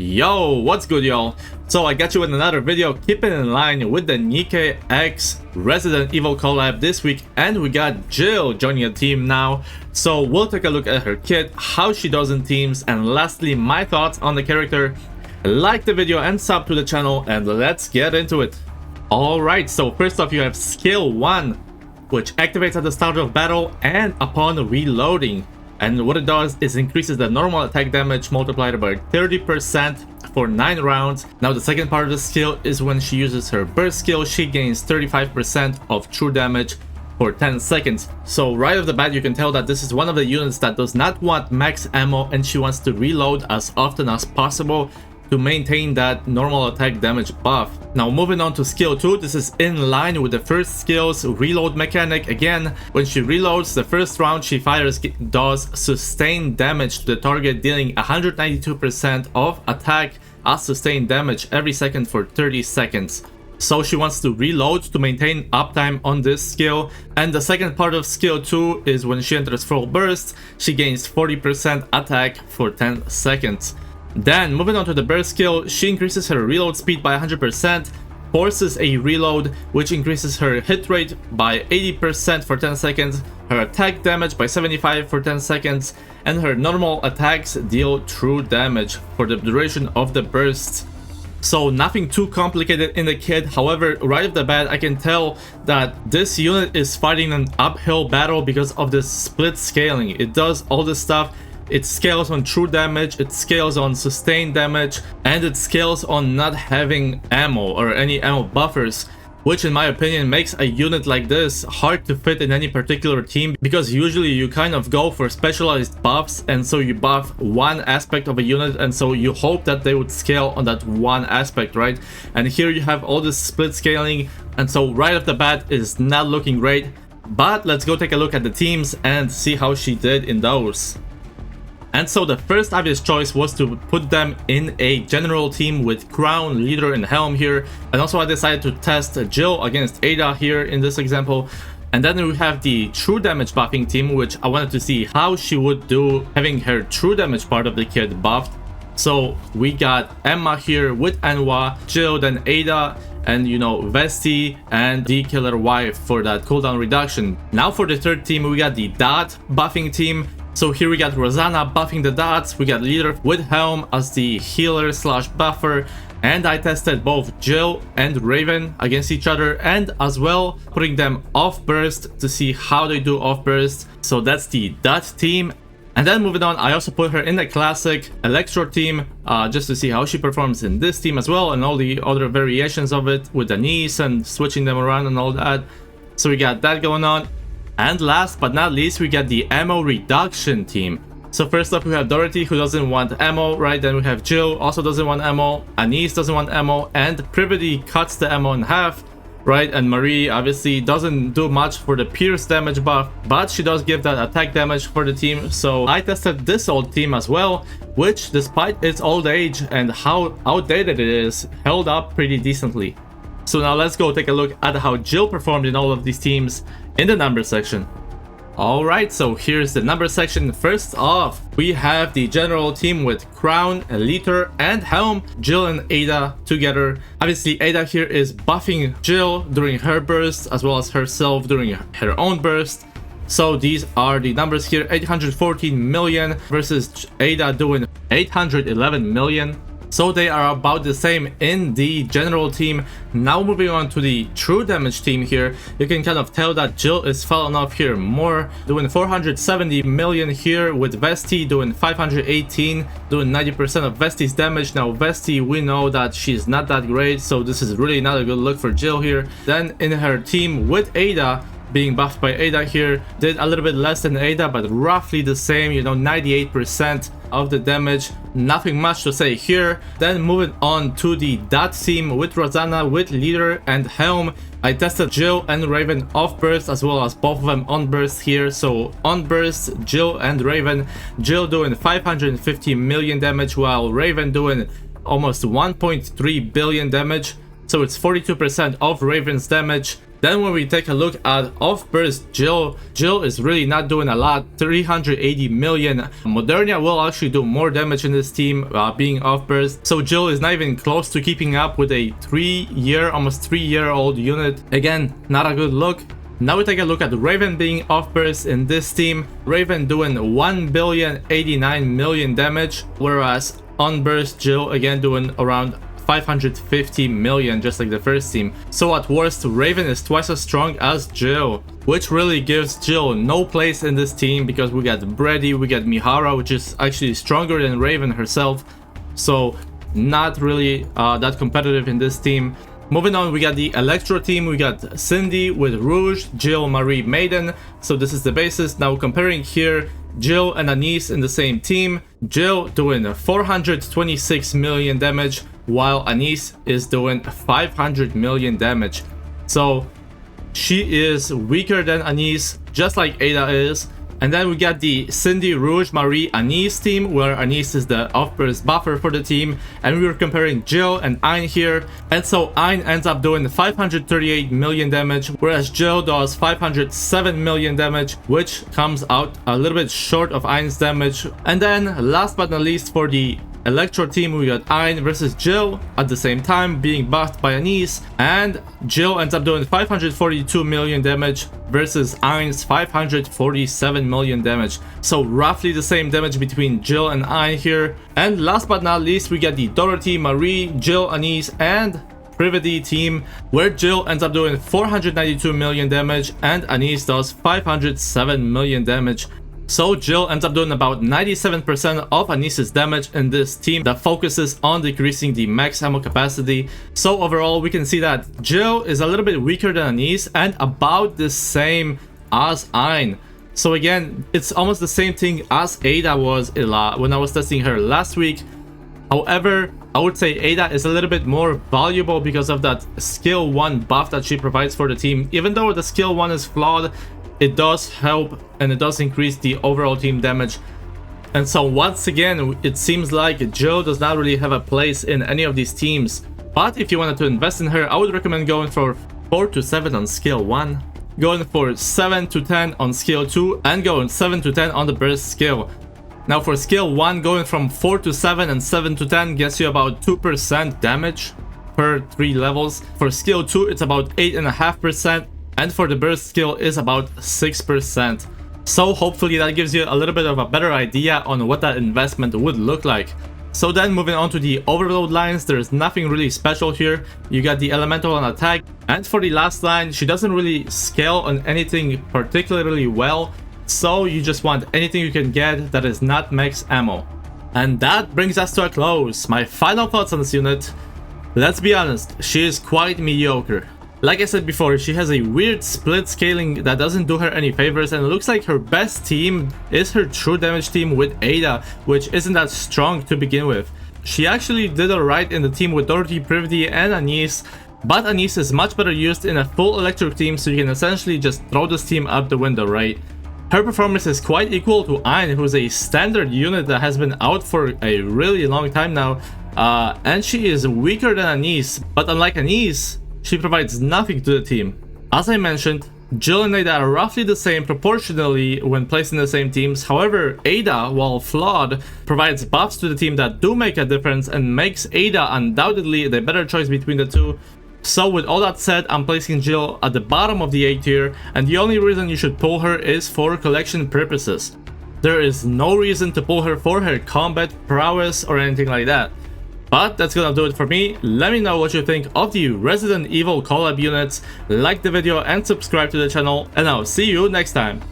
Yo, what's good, y'all? So I got you with another video, keeping in line with the Nikke X Resident Evil collab this week, and we got Jill joining the team now. So we'll take a look at her kit, how she does in teams, and lastly my thoughts on the character. Like the video and sub to the channel, and let's get into it. Alright, so first off you have skill 1, which activates at the start of battle and upon reloading. And what it does is increases the normal attack damage multiplied by 30% for 9 rounds. Now the second part of the skill is when she uses her burst skill, she gains 35% of true damage for 10 seconds. So right off the bat you can tell that this is one of the units that does not want max ammo, and she wants to reload as often as possible to maintain that normal attack damage buff. Now moving on to skill 2, this is in line with the first skill's reload mechanic. Again, when she reloads, the first round she fires does sustained damage to the target, dealing 192% of attack as sustained damage every second for 30 seconds. So she wants to reload to maintain uptime on this skill. And the second part of skill 2 is when she enters full burst, she gains 40% attack for 10 seconds. Then moving on to the burst skill, she increases her reload speed by 100%, forces a reload which increases her hit rate by 80% for 10 seconds, her attack damage by 75% for 10 seconds, and her normal attacks deal true damage for the duration of the burst. So nothing too complicated in the kit. However, right off the bat I can tell that this unit is fighting an uphill battle because of this split scaling. It does all this stuff. It scales on true damage, it scales on sustained damage, and it scales on not having ammo or any ammo buffers, which in my opinion makes a unit like this hard to fit in any particular team, because usually you kind of go for specialized buffs, and so you buff one aspect of a unit, and so you hope that they would scale on that one aspect, right? And here you have all this split scaling, and so right off the bat is not looking great. But let's go take a look at the teams and see how she did in those. And so the first obvious choice was to put them in a general team with Crown, Leader, and Helm here. And also I decided to test Jill against Ada here in this example. And then we have the true damage buffing team, which I wanted to see how she would do having her true damage part of the kit buffed. So we got Emma here with Anwa, Jill, then Ada, and you know, Vesti and the Killer Wife for that cooldown reduction. Now for the third team we got the Dot buffing team. So here we got Rosanna buffing the dots, we got Leader with Helm as the healer slash buffer, and I tested both Jill and Raven against each other, and as well putting them off burst to see how they do off burst. So that's the dot team. And then moving on, I also put her in the classic Electro team just to see how she performs in this team as well, and all the other variations of it with the knees and switching them around and all that. So we got that going on. And last but not least, we got the ammo reduction team. So first up we have Dorothy, who doesn't want ammo, right? Then we have Jill, also doesn't want ammo. Anise doesn't want ammo, and Privity cuts the ammo in half, right? And Marie obviously doesn't do much for the pierce damage buff, but she does give that attack damage for the team. So I tested this old team as well, which despite its old age and how outdated it is, held up pretty decently. So now let's go take a look at how Jill performed in all of these teams in the number section. Alright, so here's the number section. First off, we have the general team with Crown, Leader, and Helm, Jill and Ada together. Obviously Ada here is buffing Jill during her burst, as well as herself during her own burst. So these are the numbers here, 814 million versus Ada doing 811 million. So they are about the same in the general team. Now moving on to the true damage team here, you can kind of tell that Jill is falling off here more, doing 470 million here, with Vesti doing 518, doing 90% of Vesti's damage. Now Vesti, we know that she's not that great, so this is really not a good look for Jill here. Then in her team with Ada, being buffed by Ada here, did a little bit less than Ada, but roughly the same, you know, 98% of the damage. Nothing much to say here. Then moving on to the dot team with Rosanna, with Leader, and Helm. I tested Jill and Raven off burst, as well as both of them on burst here. So on burst, Jill and Raven, Jill doing 550 million damage, while Raven doing almost 1.3 billion damage. So it's 42% of Raven's damage Then when we take a look at off-burst Jill is really not doing a lot, 380 million. Modernia will actually do more damage in this team, being off-burst. So Jill is not even close to keeping up with a almost 3-year-old unit. Again, not a good look. Now we take a look at Raven being off-burst in this team. Raven doing 1,089,000,000 damage, whereas on-burst Jill again doing around 550 million, just like the first team. So at worst, Raven is twice as strong as Jill, which really gives Jill no place in this team because we got Brady, we got Mihara, which is actually stronger than Raven herself. So not really that competitive in this team. Moving on, we got the Electro team. We got Cindy with Rouge, Jill, Marie, Maiden. So this is the basis. Now comparing here, Jill and Anise in the same team. Jill doing 426 million damage, while Anise is doing 500 million damage. So she is weaker than Anise, just like Ada is. And then we got the Cindy, Rouge, Marie, Anise team, where Anise is the off-burst buffer for the team. And we were comparing Jill and Ayn here. And so Ayn ends up doing 538 million damage, whereas Jill does 507 million damage, which comes out a little bit short of Ayn's damage. And then last but not least, for the Electro team, we got Ayn versus Jill at the same time, being buffed by Anise, and Jill ends up doing 542 million damage versus Ayn's 547 million damage. So roughly the same damage between Jill and Ayn here. And last but not least, we got the Dorothy, Marie, Jill, Anise, and Privity team, where Jill ends up doing 492 million damage and Anise does 507 million damage. So Jill ends up doing about 97% of Anise's damage in this team that focuses on decreasing the max ammo capacity. So overall, we can see that Jill is a little bit weaker than Anise and about the same as Ayn. So again, it's almost the same thing as Ada was when I was testing her last week. However, I would say Ada is a little bit more valuable because of that skill 1 buff that she provides for the team. Even though the skill 1 is flawed, it does help and it does increase the overall team damage. And so once again, it seems like Jill does not really have a place in any of these teams. But if you wanted to invest in her, I would recommend going for 4 to 7 on skill 1, going for 7 to 10 on skill 2, and going 7 to 10 on the burst skill. Now for skill 1, going from 4 to 7 and 7 to 10 gets you about 2% damage per 3 levels. For skill 2, it's about 8.5%. And for the burst skill is about 6%. So hopefully that gives you a little bit of a better idea on what that investment would look like. So then moving on to the overload lines, there's nothing really special here. You got the elemental on attack. And for the last line, she doesn't really scale on anything particularly well. So you just want anything you can get that is not max ammo. And that brings us to a close. My final thoughts on this unit. Let's be honest, she is quite mediocre. Like I said before, she has a weird split scaling that doesn't do her any favors, and it looks like her best team is her true damage team with Ada, which isn't that strong to begin with. She actually did alright in the team with Dorothy, Privity, and Anise, but Anise is much better used in a full electric team, so you can essentially just throw this team out the window, right? Her performance is quite equal to Ayn, who is a standard unit that has been out for a really long time now, and she is weaker than Anise, but unlike Anise, she provides nothing to the team. As I mentioned, Jill and Ada are roughly the same proportionally when placed in the same teams. However, Ada, while flawed, provides buffs to the team that do make a difference and makes Ada undoubtedly the better choice between the two. So with all that said, I'm placing Jill at the bottom of the A tier, and the only reason you should pull her is for collection purposes. There is no reason to pull her for her combat prowess or anything like that. But that's gonna do it for me. Let me know what you think of the Resident Evil collab units, like the video and subscribe to the channel, and I'll see you next time.